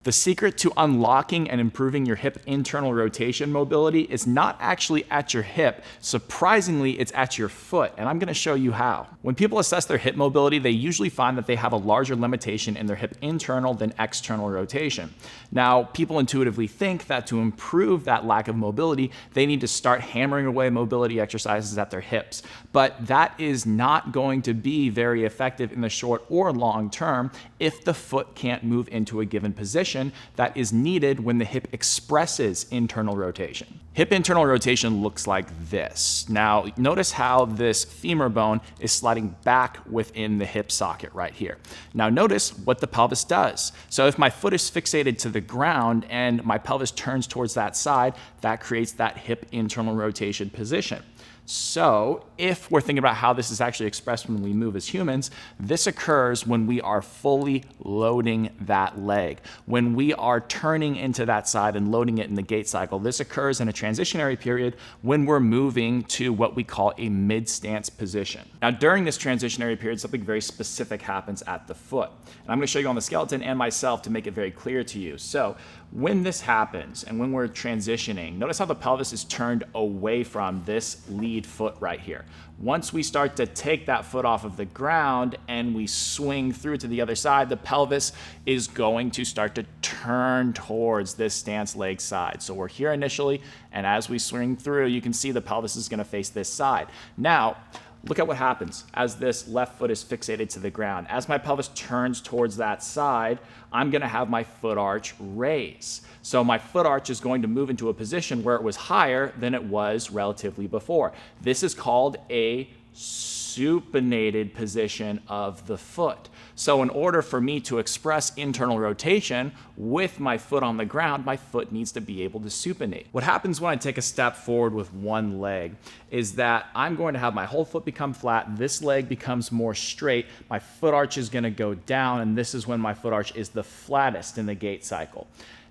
The secret to unlocking and improving your hip internal rotation mobility is not actually at your hip. Surprisingly, it's at your foot, and I'm going to show you how. When people assess their hip mobility, they usually find that they have a larger limitation in their hip internal than external rotation. Now, people intuitively think that to improve that lack of mobility, they need to start hammering away mobility exercises at their hips. But that is not going to be very effective in the short or long term if the foot can't move into a given position that is needed when the hip expresses internal rotation. Hip internal rotation looks like this. Now, notice how this femur bone is sliding back within the hip socket right here. Now, notice what the pelvis does. So if my foot is fixated to the ground and my pelvis turns towards that side, that creates that hip internal rotation position. So if we're thinking about how this is actually expressed when we move as humans, this occurs when we are fully loading that leg. When we are turning into that side and loading it in the gait cycle, this occurs in a transitionary period when we're moving to what we call a mid-stance position. Now, during this transitionary period, something very specific happens at the foot. And I'm going to show you on the skeleton and myself to make it very clear to you. So when this happens and when we're transitioning, notice how the pelvis is turned away from this lead foot right here. Once we start to take that foot off of the ground and we swing through to the other side, the pelvis is going to start to turn towards this stance leg side. So we're here initially, and as we swing through, you can see the pelvis is going to face this side. Now, look at what happens as this left foot is fixated to the ground. As my pelvis turns towards that side, I'm going to have my foot arch raise. So my foot arch is going to move into a position where it was higher than it was relatively before. This is called a supinated position of the foot. So in order for me to express internal rotation with my foot on the ground, my foot needs to be able to supinate. What happens when I take a step forward with one leg is that I'm going to have my whole foot become flat, this leg becomes more straight, my foot arch is going to go down, and this is when my foot arch is the flattest in the gait cycle.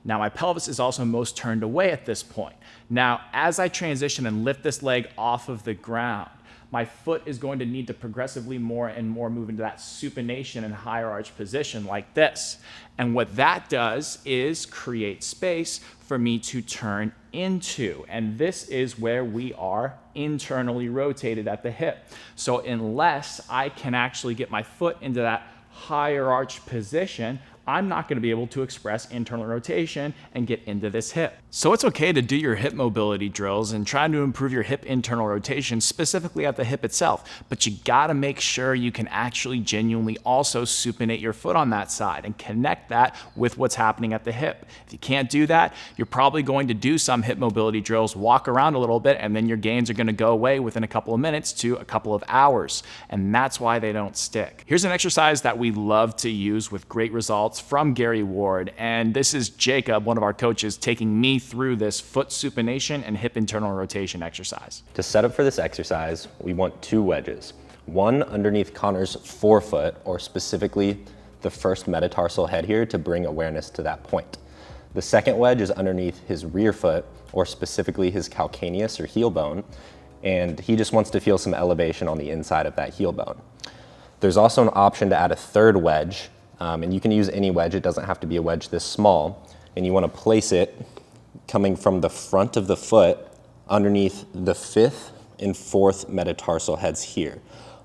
Now, my pelvis is also most turned away at this point. Now, as I transition and lift this leg off of the ground, my foot is going to need to progressively more and more move into that supination and higher arch position like this. And what that does is create space for me to turn into. And this is where we are internally rotated at the hip. So unless I can actually get my foot into that higher arch position, I'm not going to be able to express internal rotation and get into this hip. So it's okay to do your hip mobility drills and try to improve your hip internal rotation specifically at the hip itself, but you got to make sure you can actually genuinely also supinate your foot on that side and connect that with what's happening at the hip. If you can't do that, you're probably going to do some hip mobility drills, walk around a little bit, and then your gains are going to go away within a couple of minutes to a couple of hours, and that's why they don't stick. Here's an exercise that we love to use with great results from Gary Ward, and this is Jacob, one of our coaches, taking me through this foot supination and hip internal rotation exercise. To set up for this exercise, we want two wedges. One underneath Connor's forefoot, or specifically the first metatarsal head here, to bring awareness to that point. The second wedge is underneath his rear foot, or specifically his calcaneus or heel bone, and he just wants to feel some elevation on the inside of that heel bone. There's also an option to add a third wedge, and you can use any wedge, it doesn't have to be a wedge this small, and you want to place it coming from the front of the foot underneath the fifth and fourth metatarsal heads here.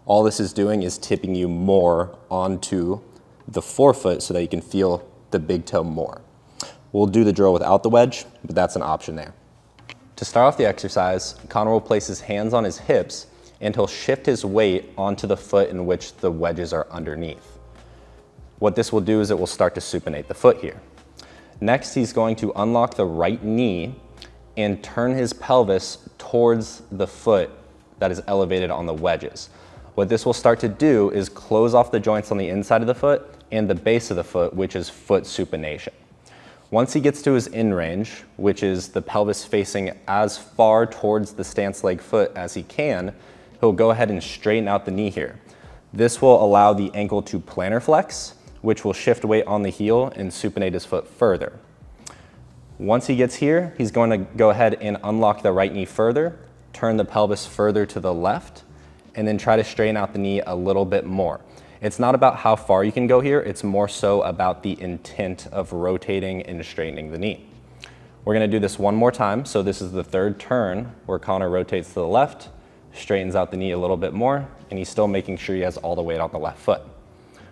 All this is doing is tipping you more onto the forefoot so that you can feel the big toe more. We'll do the drill without the wedge, but that's an option there. To start off the exercise, Connor will place his hands on his hips and he'll shift his weight onto the foot in which the wedges are underneath. What this will do is it will start to supinate the foot here. Next, he's going to unlock the right knee and turn his pelvis towards the foot that is elevated on the wedges. What this will start to do is close off the joints on the inside of the foot and the base of the foot, which is foot supination. Once he gets to his in range, which is the pelvis facing as far towards the stance leg foot as he can, he'll go ahead and straighten out the knee here. This will allow the ankle to plantar flex, which will shift weight on the heel and supinate his foot further. Once he gets here, he's going to go ahead and unlock the right knee further, turn the pelvis further to the left, and then try to straighten out the knee a little bit more. It's not about how far you can go here, it's more so about the intent of rotating and straightening the knee. We're gonna do this one more time. So this is the third turn where Connor rotates to the left, straightens out the knee a little bit more, and he's still making sure he has all the weight on the left foot.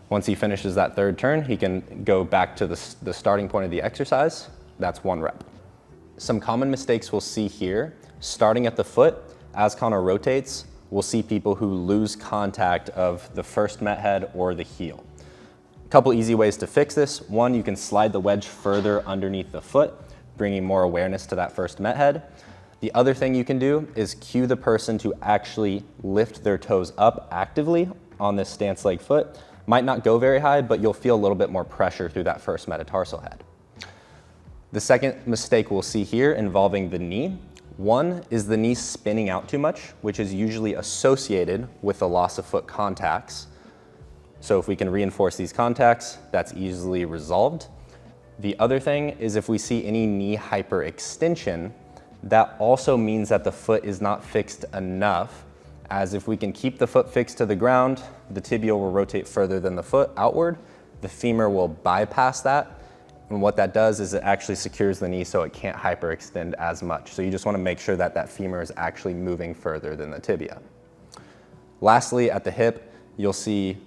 Once he finishes that third turn, he can go back to the starting point of the exercise. That's 1 rep. Some common mistakes we'll see here, starting at the foot, as Connor rotates, we'll see people who lose contact of the first met head or the heel. A couple easy ways to fix this. One, you can slide the wedge further underneath the foot, bringing more awareness to that first met head. The other thing you can do is cue the person to actually lift their toes up actively on this stance leg foot. Might not go very high, but you'll feel a little bit more pressure through that first metatarsal head. The second mistake we'll see here involving the knee. One is the knee spinning out too much, which is usually associated with the loss of foot contacts. So if we can reinforce these contacts, that's easily resolved. The other thing is if we see any knee hyperextension, that also means that the foot is not fixed enough, as if we can keep the foot fixed to the ground, the tibia will rotate further than the foot outward, the femur will bypass that, and what that does is it actually secures the knee so it can't hyperextend as much. So you just want to make sure that that femur is actually moving further than the tibia. Lastly, at the hip, you'll see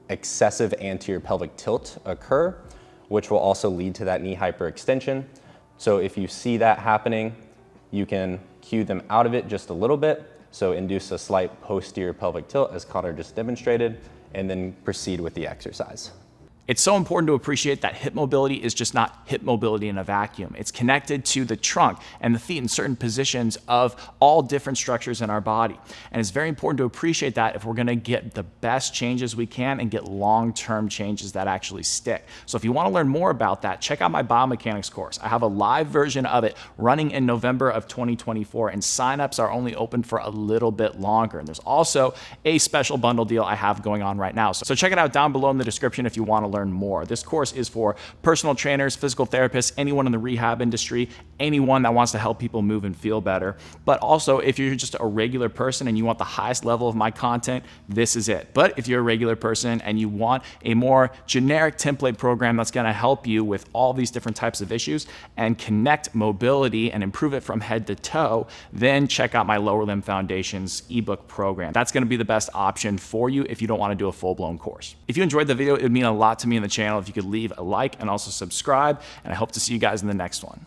excessive anterior pelvic tilt occur, which will also lead to that knee hyperextension. So if you see that happening, you can cue them out of it just a little bit. So induce a slight posterior pelvic tilt as Connor just demonstrated, and then proceed with the exercise. It's so important to appreciate that hip mobility is just not hip mobility in a vacuum. It's connected to the trunk and the feet in certain positions of all different structures in our body. And it's very important to appreciate that if we're gonna get the best changes we can and get long-term changes that actually stick. So if you wanna learn more about that, check out my biomechanics course. I have a live version of it running in November of 2024, and signups are only open for a little bit longer. And there's also a special bundle deal I have going on right now. So check it out down below in the description if you wanna learn more. This course is for personal trainers, physical therapists, anyone in the rehab industry, anyone that wants to help people move and feel better. But also, if you're just a regular person and you want the highest level of my content, this is it. But if you're a regular person and you want a more generic template program that's going to help you with all these different types of issues and connect mobility and improve it from head to toe, then check out my Lower Limb Foundations ebook program. That's going to be the best option for you if you don't want to do a full-blown course. If you enjoyed the video, it would mean a lot to me in the channel if you could leave a like and also subscribe, and I hope to see you guys in the next one.